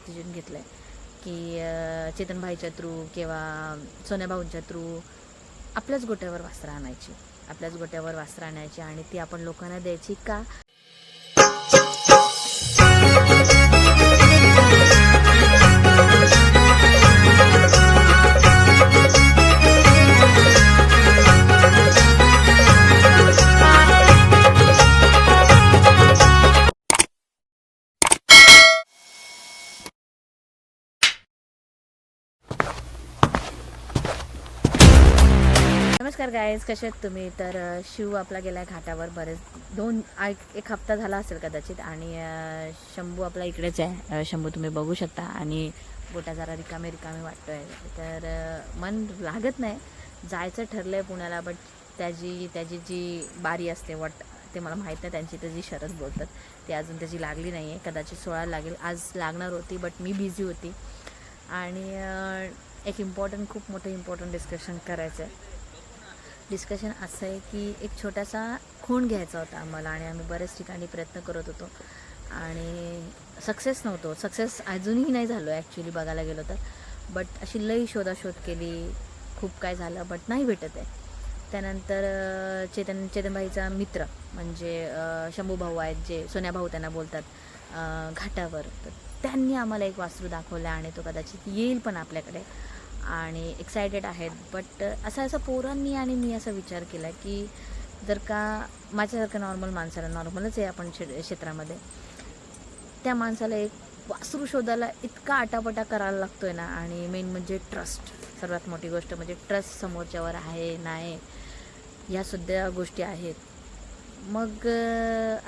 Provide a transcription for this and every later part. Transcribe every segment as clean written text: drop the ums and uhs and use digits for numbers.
Decision घेतलं आहे की चेतन भाईच्या थ्रू किंवा सोन्या भाऊंच्या थ्रू आपल्याच गोट्यावर वस्त्र आणायची आणि ती आपण लोकांना द्यायची का. नमस्कार गायज, कसे आहेत तुम्ही. तर शिव आपला गेला आहे घाटावर एक हफ्ता झाला असेल कदाचित. आणि शंभू आपला इकडेच आहे. शंभू तुम्ही बघू शकता आणि गोटा जरा रिकामे वाटतो आहे. तर मन लागत नाही. जायचं ठरलं आहे पुण्याला, बट त्याची जी बारी असते ते मला माहीत नाही. त्यांची तर जी शरद बोलतात ती अजून त्याची लागली नाही आहे. कदाचित 16 लागेल. आज लागणार होती बट मी बिझी होती. आणि एक खूप मोठं इम्पॉर्टंट डिस्कशन करायचं आहे. डिस्कशन असं आहे की एक छोटासा खूण घ्यायचा होता आम्हाला आणि आम्ही बऱ्याच ठिकाणी प्रयत्न करत होतो आणि सक्सेस सक्सेस अजूनही नाही झालो ॲक्च्युली बघायला गेलो तर. बट अशी लई शोधाशोध केली, खूप काय झालं बट नाही भेटत आहे. त्यानंतर चेतनभाईचा मित्र म्हणजे शंभू भाऊ आहेत, जे सोन्या भाऊ त्यांना बोलतात, घाटावर. तर त्यांनी आम्हाला एक वासरू दाखवला आणि तो कदाचित येईल पण आपल्याकडे आणि एक्सायटेड आहेत. बट असं पोरांनी आणि मी असा विचार केला की जर का माझ्यासारखं नॉर्मल माणसाला, नॉर्मलच आहे आपण क्षेत्रामध्ये, त्या माणसाला एक वासरू शोधायला इतका आटापटा करायला लागतो आहे ना. आणि मेन म्हणजे ट्रस्ट, सर्वात मोठी गोष्ट म्हणजे ट्रस्ट समोरच्यावर आहे नाही ह्यासुद्धा गोष्टी आहेत. मग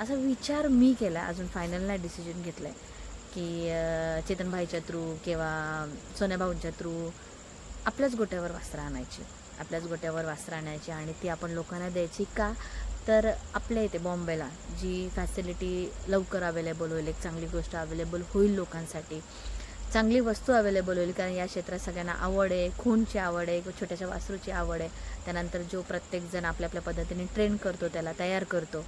असा विचार मी केला, अजून फायनल नाही डिसिजन घेतलं आहे की चेतन भाईच्या थ्रू किंवा सोन्या भाऊंच्या थ्रू आपल्याच गोट्यावर वस्त्र आणायची आणि ती आपण लोकांना द्यायची का. तर आपल्या इथे बॉम्बेला जी फॅसिलिटी लवकर अवेलेबल होईल, एक चांगली गोष्ट अवेलेबल होईल लोकांसाठी, चांगली वस्तू अवेलेबल होईल. कारण या क्षेत्रात सगळ्यांना आवड आहे, खूनची आवड आहे, छोट्याशा वासरूची आवड आहे. त्यानंतर जो प्रत्येकजण आपल्या आपल्या पद्धतीने ट्रेन करतो, त्याला तयार करतो.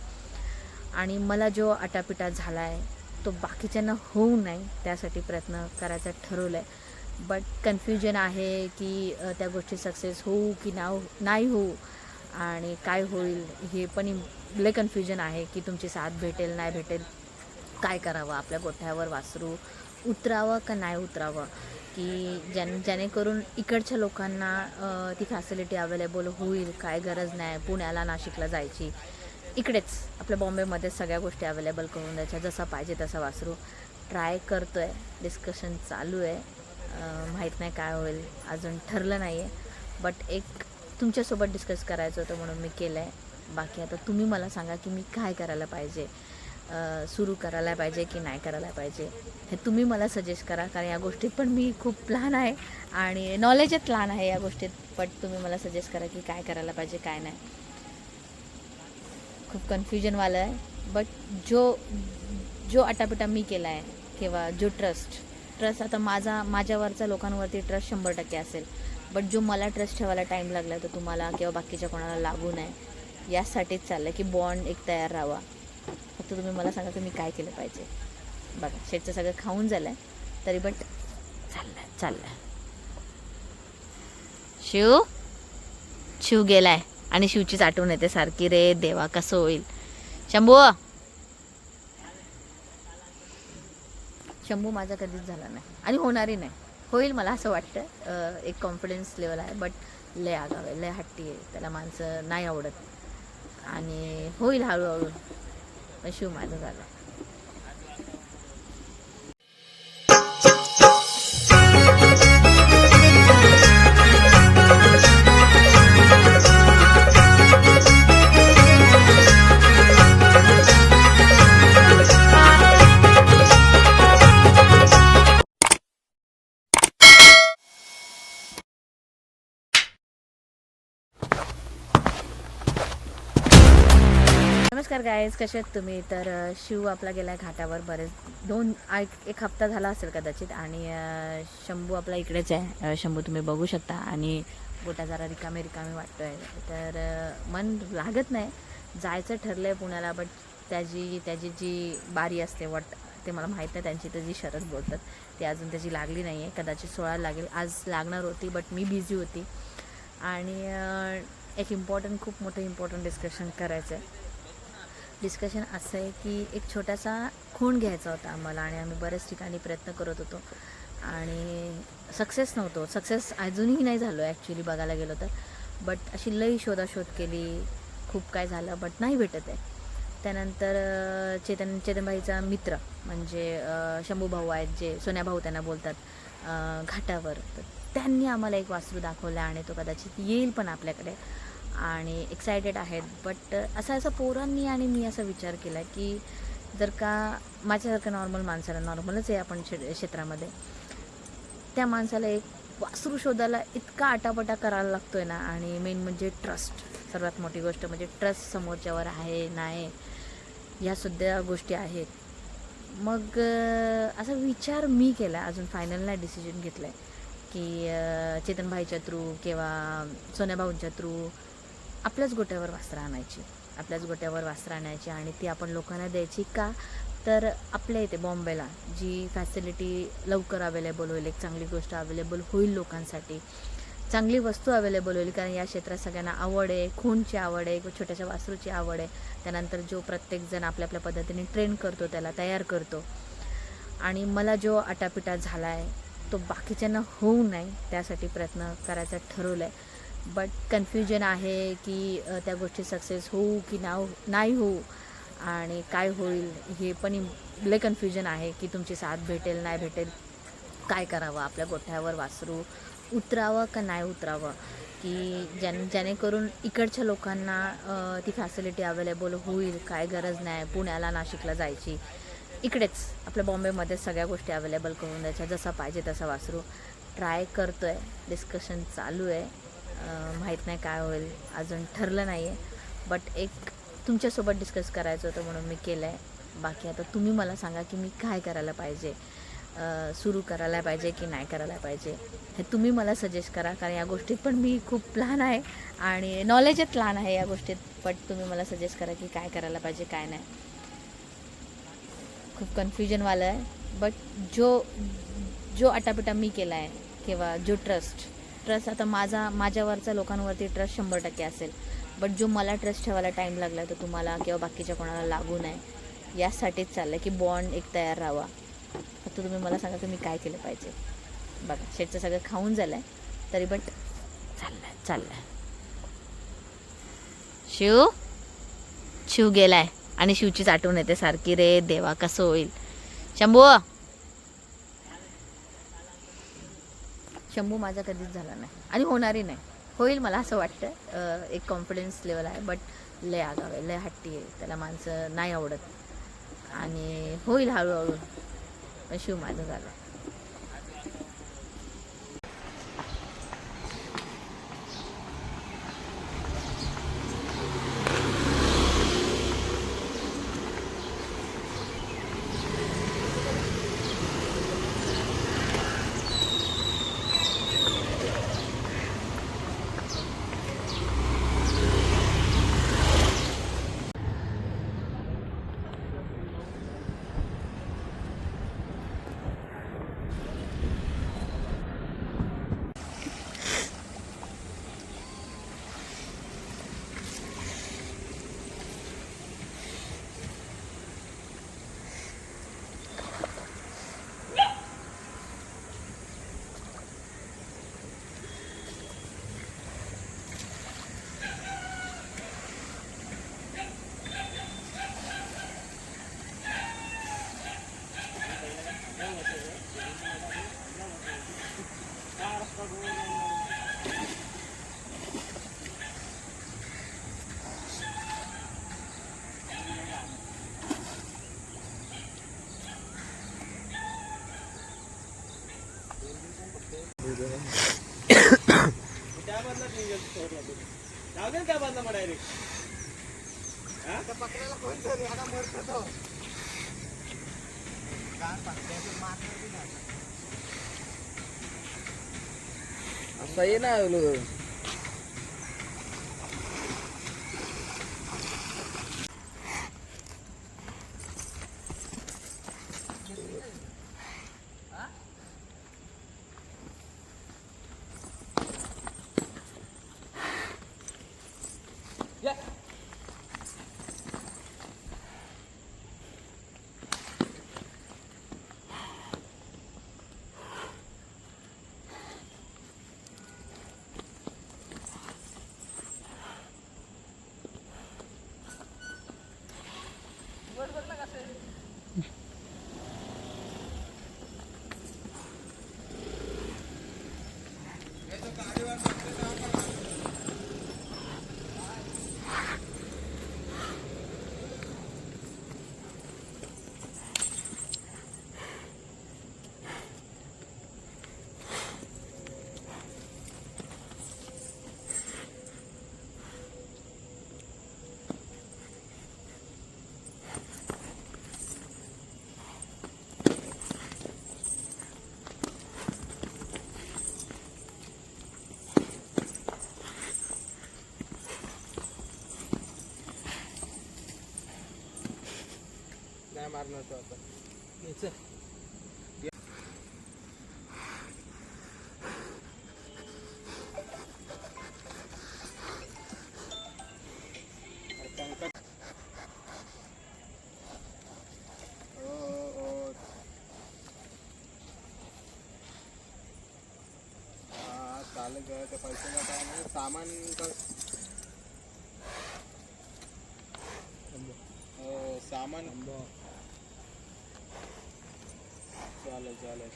आणि मला जो आटापिटा झाला आहे तो बाकीच्यांना होऊ नये त्यासाठी प्रयत्न करायचा ठरवलं आहे. बट कन्फ्युजन आहे की त्या गोष्टी सक्सेस होऊ की नाही होऊ आणि काय होईल हे पण लय कन्फ्युजन आहे की तुमची साथ भेटेल नाही भेटेल, काय करावं, आपल्या गोठ्यावर वासरू उतरावं का नाही उतरावं, की जेणेकरून इकडच्या लोकांना ती फॅसिलिटी अवेलेबल होईल. काय गरज नाही पुण्याला नाशिकला जायची, इकडेच आपल्या बॉम्बेमध्ये सगळ्या गोष्टी अवेलेबल करून द्यायच्या. जसा पाहिजे तसा वासरू ट्राय करतो आहे. डिस्कशन चालू आहे. माहीत नाही काय होईल, अजून ठरलं नाही आहे. बट एक तुमच्यासोबत डिस्कस करायचं होतं म्हणून मी केलं आहे. बाकी आता तुम्ही मला सांगा की मी काय करायला पाहिजे, सुरू करायला पाहिजे की नाही करायला पाहिजे, हे तुम्ही मला सजेस्ट करा. कारण या गोष्टीत पण मी खूप लहान आहे आणि नॉलेजच लहान आहे या गोष्टीत. बट तुम्ही मला सजेस्ट करा की काय करायला पाहिजे काय नाही. खूप कन्फ्युजनवालं आहे. बट जो आटापिटा मी केला आहे किंवा जो ट्रस्ट आता माझ्यावरचा लोकांवरती ट्रस्ट 100% असेल. बट जो मला ट्रस्ट ठेवायला टाईम लागला तर तुम्हाला किंवा बाकीच्या कोणाला लागू नये यासाठीच चाललं की बॉन्ड एक तयार राहावा. फक्त तुम्ही मला सांगा की मी काय केलं पाहिजे. बघा शेटचं सगळं खाऊन झालं आहे तरी बट चाललं. शिव गेलाय आणि शिवचीच आठवण येते सारखी, रे देवा कसं होईल. शंभू माझा कधीच झाला नाही आणि होणारही नाही. होईल मला असं वाटतं. एक कॉन्फिडन्स लेवल आहे बट लय आगाव आहे, लय हट्टी आहे, त्याला माणसं नाही आवडत आणि होईल हळूहळू. पण शिव माझं झालं. नमस्कार गायज, कसे आहेत तुम्ही. तर शिव आपला गेला आहे घाटावर एक हफ्ता झाला असेल कदाचित. आणि शंभू आपला इकडेच आहे. शंभू तुम्ही बघू शकता आणि गोटा जरा रिकामे वाटतो आहे. तर मन लागत नाही. जायचं ठरलं आहे पुण्याला, बट त्याची जी बारी असते ते मला माहीत नाही. त्यांची तर जी शरद बोलतात ती अजून त्याची लागली नाही आहे. कदाचित 16 लागेल. आज लागणार होती बट मी बिझी होती. आणि एक खूप मोठं इम्पॉर्टंट डिस्कशन करायचं आहे. डिस्कशन असं आहे की एक छोटासा खूण घ्यायचा होता आम्हाला आणि आम्ही बऱ्याच ठिकाणी प्रयत्न करत होतो आणि सक्सेस अजूनही नाही झालो ॲक्च्युली बघायला गेलो तर. बट अशी लई शोधाशोध केली, खूप काय झालं बट नाही भेटत आहे. त्यानंतर चेतनभाईचा मित्र म्हणजे शंभू भाऊ आहेत, जे सोन्या भाऊ त्यांना बोलतात, घाटावर. तर त्यांनी आम्हाला एक वासरू दाखवलं आणि तो कदाचित येईल पण आपल्याकडे आणि एक्सायटेड आहेत. बट असं पोरांनी आणि मी असा विचार केला की जर का माझ्यासारखं नॉर्मल माणसाला, नॉर्मलच आहे आपण क्षेत्रामध्ये, त्या माणसाला एक वासरू शोधायला इतका आटापटा करायला लागतो आहे ना. आणि मेन म्हणजे ट्रस्ट, सर्वात मोठी गोष्ट म्हणजे ट्रस्ट समोरच्यावर आहे नाही ह्यासुद्धा गोष्टी आहेत. मग असा विचार मी केला, अजून फायनल नाही डिसिजन घेतलं आहे की चेतनभाईच्या थ्रू किंवा सोन्याभाऊंच्या थ्रू आपल्याच गोट्यावर वास्त्र आणायची आणि ती आपण लोकांना द्यायची. का तर आपल्या इथे बॉम्बेला जी फॅसिलिटी लवकर अवेलेबल होईल, एक चांगली गोष्ट अवेलेबल होईल, लोकांसाठी चांगली वस्तू अवेलेबल होईल. कारण या क्षेत्रात सगळ्यांना आवड आहे, खूणची आवड आहे, छोट्याशा वासरूची आवड आहे. त्यानंतर जो प्रत्येकजण आपल्या आपल्या पद्धतीने ट्रेन करतो, त्याला तयार करतो. आणि मला जो आटापिटा झाला आहे तो बाकीच्यांना होऊ नये त्यासाठी प्रयत्न करायचा ठरवलं आहे. बट कन्फ्युजन आहे की त्या गोष्टी सक्सेस होऊ की नाही होऊ आणि काय होईल हे पण लय कन्फ्युजन आहे की तुमची साथ भेटेल नाही भेटेल, काय करावं, आपल्या गोठ्यावर वासरू उतरावं का नाही उतरावं, की जेणेकरून इकडच्या लोकांना ती फॅसिलिटी अवेलेबल होईल. काय गरज नाही पुण्याला नाशिकला जायची, इकडेच आपल्या बॉम्बेमध्ये सगळ्या गोष्टी अवेलेबल करून द्यायच्या, जसा पाहिजे तसा वासरू. ट्राय करतो आहे, डिस्कशन चालू आहे. माहीत नाही काय होईल, अजून ठरलं नाही आहे. बट एक तुमच्यासोबत डिस्कस करायचं होतं म्हणून मी केलं आहे. बाकी आता तुम्ही मला सांगा की मी काय करायला पाहिजे, सुरू करायला पाहिजे की नाही करायला पाहिजे, हे तुम्ही मला सजेस्ट करा. कारण या गोष्टीत पण मी खूप लहान आहे आणि नॉलेजच लहान आहे या गोष्टीत. बट तुम्ही मला सजेस्ट करा की काय करायला पाहिजे काय नाही. खूप कन्फ्युजनवालं आहे. बट जो आटापिटा मी केला आहे किंवा जो ट्रस्ट आता माझ्यावरचा लोकांवरती ट्रस्ट 100% असेल. बट जो मला ट्रस्ट ठेवायला टाईम लागला तर तुम्हाला किंवा बाकीच्या कोणाला लागू नये यासाठीच चाललं आहे की बॉन्ड एक तयार राहावा. फक्त तुम्ही मला सांगा की मी काय केलं पाहिजे. बघा शेटचं सगळं खाऊन झालं आहे तरी बट चाललं आहे. शिव गेलाय आणि शिवचीच आठवण येते सारखी, रे देवा कसं होईल. शंभू माझा कधीच झाला नाही आणि होणारही नाही. होईल मला असं वाटतं, एक कॉन्फिडन्स लेवल आहे. बट लय आगाव आहे, लय हट्टी आहे, त्याला माणसं नाही आवडत आणि होईल हळूहळू. पण शिव माझं झालं. असं ये ना नाही मारणार तो आता. ये चल. चालेल का त्या पैशाला काय नाही सामान सामान चालेल चालेल.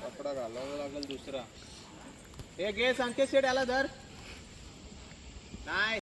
कपडा घालावा लागेल दुसरा. हे घे संकेत शेट याला धर. नाही